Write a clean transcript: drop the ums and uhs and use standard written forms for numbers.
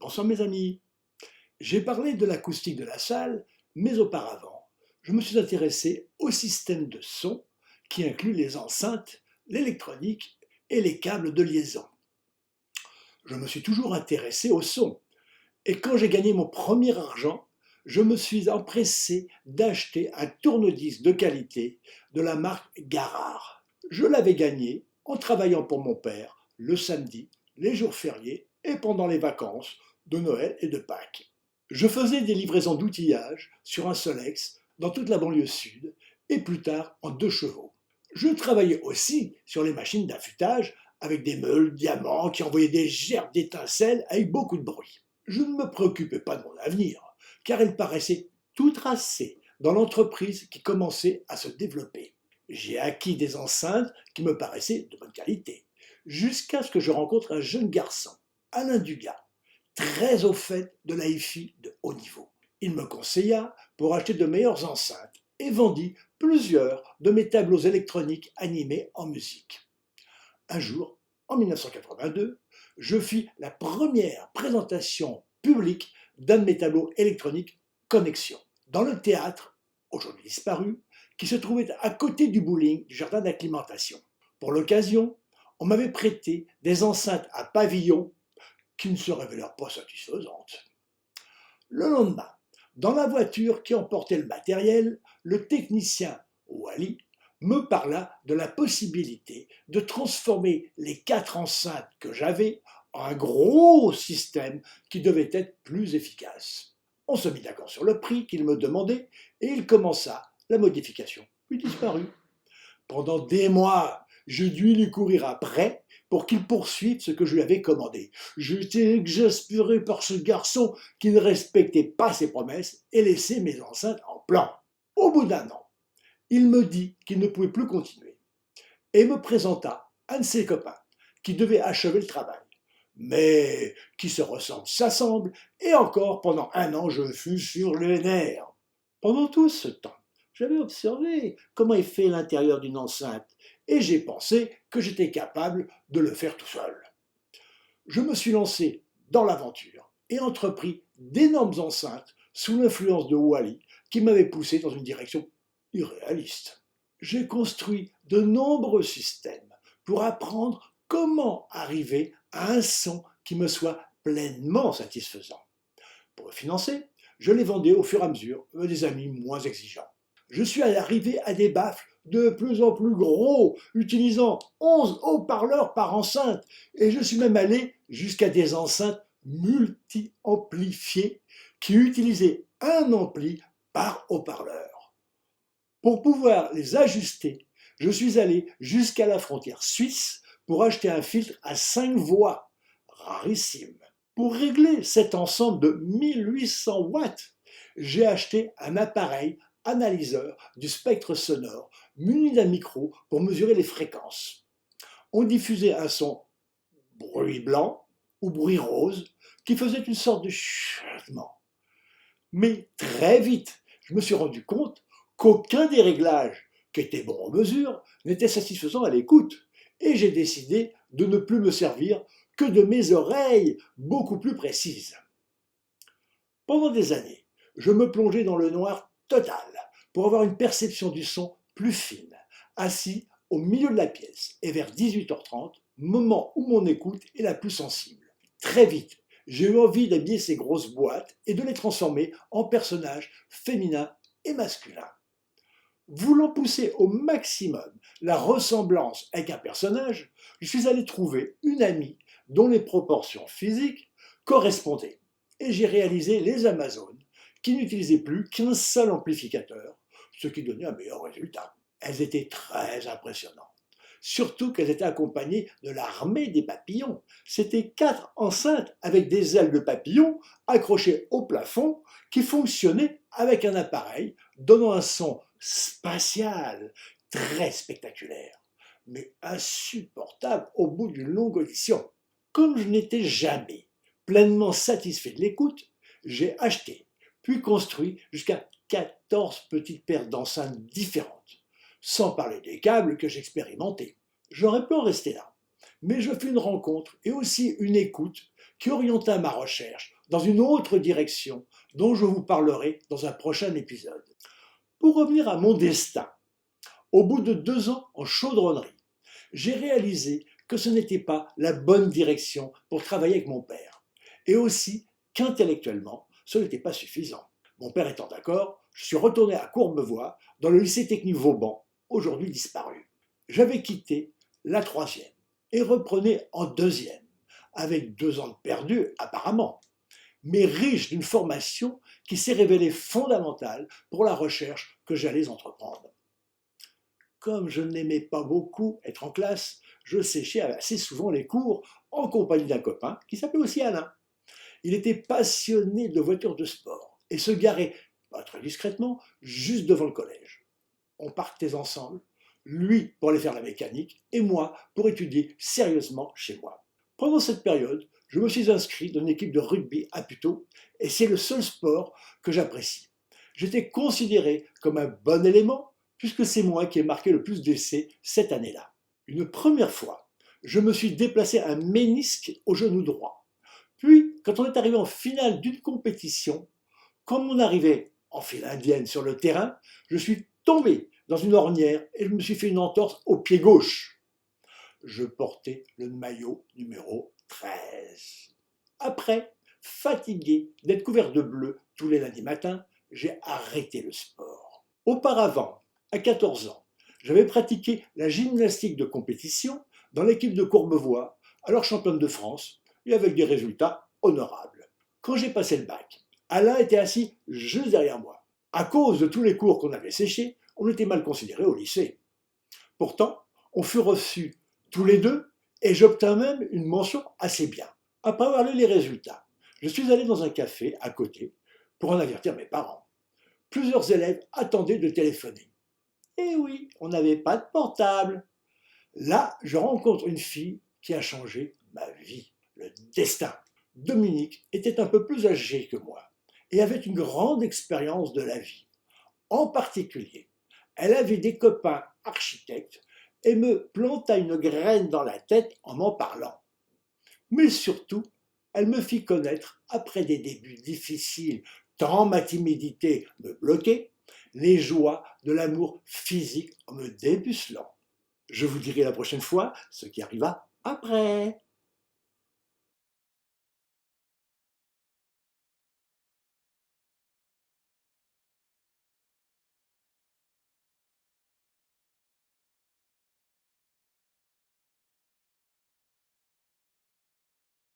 Bonsoir mes amis. J'ai parlé de l'acoustique de la salle, mais auparavant, je me suis intéressé au système de son qui inclut les enceintes, l'électronique et les câbles de liaison. Je me suis toujours intéressé au son, et quand j'ai gagné mon premier argent, je me suis empressé d'acheter un tourne-disque de qualité de la marque Garrard. Je l'avais gagné en travaillant pour mon père le samedi, les jours fériés et pendant les vacances de Noël et de Pâques. Je faisais des livraisons d'outillage sur un Solex dans toute la banlieue sud et plus tard en 2 chevaux. Je travaillais aussi sur les machines d'affûtage avec des meules diamants qui envoyaient des gerbes d'étincelles avec beaucoup de bruit. Je ne me préoccupais pas de mon avenir, car il paraissait tout tracé dans l'entreprise qui commençait à se développer. J'ai acquis des enceintes qui me paraissaient de bonne qualité, jusqu'à ce que je rencontre un jeune garçon, Alain Dugas, très au fait de la hi-fi de haut niveau. Il me conseilla pour acheter de meilleures enceintes et vendit plusieurs de mes tableaux électroniques animés en musique. Un jour, en 1982, je fis la première présentation publique d'un de mes tableaux électroniques Connexion, dans le théâtre, aujourd'hui disparu, qui se trouvait à côté du bowling du jardin d'acclimatation. Pour l'occasion, on m'avait prêté des enceintes à pavillon qui ne se révélèrent pas satisfaisantes. Le lendemain, dans la voiture qui emportait le matériel, le technicien Wally me parla de la possibilité de transformer les 4 enceintes que j'avais en un gros système qui devait être plus efficace. On se mit d'accord sur le prix qu'il me demandait et il commença la modification, puis disparut. Pendant des mois, je dus lui courir après pour qu'il poursuive ce que je lui avais commandé. J'étais exaspéré par ce garçon qui ne respectait pas ses promesses et laissait mes enceintes en plan. Au bout d'un an, il me dit qu'il ne pouvait plus continuer et me présenta un de ses copains qui devait achever le travail. Mais qui se ressemble s'assemble, et encore pendant un an je fus sur les nerfs. Pendant tout ce temps, j'avais observé comment est fait l'intérieur d'une enceinte et j'ai pensé que j'étais capable de le faire tout seul. Je me suis lancé dans l'aventure et entrepris d'énormes enceintes sous l'influence de Wally qui m'avait poussé dans une direction irréaliste. J'ai construit de nombreux systèmes pour apprendre comment arriver à un son qui me soit pleinement satisfaisant. Pour le financer, je les vendais au fur et à mesure à des amis moins exigeants. Je suis arrivé à des baffles de plus en plus gros, utilisant 11 haut-parleurs par enceinte, et je suis même allé jusqu'à des enceintes multi-amplifiées qui utilisaient un ampli par haut-parleur. Pour pouvoir les ajuster, je suis allé jusqu'à la frontière suisse pour acheter un filtre à 5 voix, rarissime. Pour régler cet ensemble de 1800 watts, j'ai acheté un appareil analyseur du spectre sonore muni d'un micro pour mesurer les fréquences. On diffusait un son bruit blanc ou bruit rose qui faisait une sorte de chuchotement. Mais très vite, je me suis rendu compte qu'aucun des réglages qui étaient bons en mesure n'était satisfaisant à l'écoute et j'ai décidé de ne plus me servir que de mes oreilles beaucoup plus précises. Pendant des années, je me plongeais dans le noir total pour avoir une perception du son plus fine, assis au milieu de la pièce et vers 18h30, moment où mon écoute est la plus sensible. Très vite, j'ai eu envie d'habiller ces grosses boîtes et de les transformer en personnages féminins et masculins. Voulant pousser au maximum la ressemblance avec un personnage, je suis allé trouver une amie dont les proportions physiques correspondaient. Et j'ai réalisé les Amazones qui n'utilisaient plus qu'un seul amplificateur, ce qui donnait un meilleur résultat. Elles étaient très impressionnantes. Surtout qu'elles étaient accompagnées de l'armée des papillons. C'était 4 enceintes avec des ailes de papillon accrochées au plafond qui fonctionnaient avec un appareil donnant un son spatial très spectaculaire, mais insupportable au bout d'une longue audition. Comme je n'étais jamais pleinement satisfait de l'écoute, j'ai acheté, puis construit jusqu'à 14 petites paires d'enceintes différentes, sans parler des câbles que j'expérimentais. J'aurais pu en rester là, mais je fis une rencontre et aussi une écoute qui orienta ma recherche dans une autre direction dont je vous parlerai dans un prochain épisode. Pour revenir à mon destin, au bout de 2 ans en chaudronnerie, j'ai réalisé que ce n'était pas la bonne direction pour travailler avec mon père, et aussi qu'intellectuellement, ce n'était pas suffisant. Mon père étant d'accord, je suis retourné à Courbevoie, dans le lycée technique Vauban, aujourd'hui disparu. J'avais quitté la 3e et reprenais en 2e, avec 2 ans de perdu apparemment, mais riche d'une formation qui s'est révélée fondamentale pour la recherche que j'allais entreprendre. Comme je n'aimais pas beaucoup être en classe, je séchais assez souvent les cours en compagnie d'un copain qui s'appelait aussi Alain. Il était passionné de voitures de sport et se garait, pas très discrètement, juste devant le collège. On partait ensemble, lui pour aller faire la mécanique et moi pour étudier sérieusement chez moi. Pendant cette période, je me suis inscrit dans une équipe de rugby à Puteaux et c'est le seul sport que j'apprécie. J'étais considéré comme un bon élément puisque c'est moi qui ai marqué le plus d'essais cette année-là. Une première fois, je me suis déplacé un ménisque au genou droit. Puis, quand on est arrivé en finale d'une compétition, comme on arrivait en file indienne sur le terrain, je suis tombé dans une ornière et je me suis fait une entorse au pied gauche. Je portais le maillot numéro 13. Après, fatigué d'être couvert de bleu tous les lundis matins, j'ai arrêté le sport. Auparavant, à 14 ans, j'avais pratiqué la gymnastique de compétition dans l'équipe de Courbevoie, alors championne de France, et avec des résultats honorables. Quand j'ai passé le bac, Alain était assis juste derrière moi. À cause de tous les cours qu'on avait séchés, on était mal considérés au lycée. Pourtant, on fut reçus tous les deux et j'obtins même une mention assez bien. Après avoir lu les résultats, je suis allé dans un café à côté pour en avertir mes parents. Plusieurs élèves attendaient de téléphoner. Et oui, on n'avait pas de portable. Là, je rencontre une fille qui a changé ma vie, le destin. Dominique était un peu plus âgée que moi et avait une grande expérience de la vie. En particulier, elle avait des copains architectes et me planta une graine dans la tête en m'en parlant. Mais surtout, elle me fit connaître, après des débuts difficiles, tant ma timidité me bloquait, les joies de l'amour physique en me dépucelant. Je vous dirai la prochaine fois ce qui arriva après.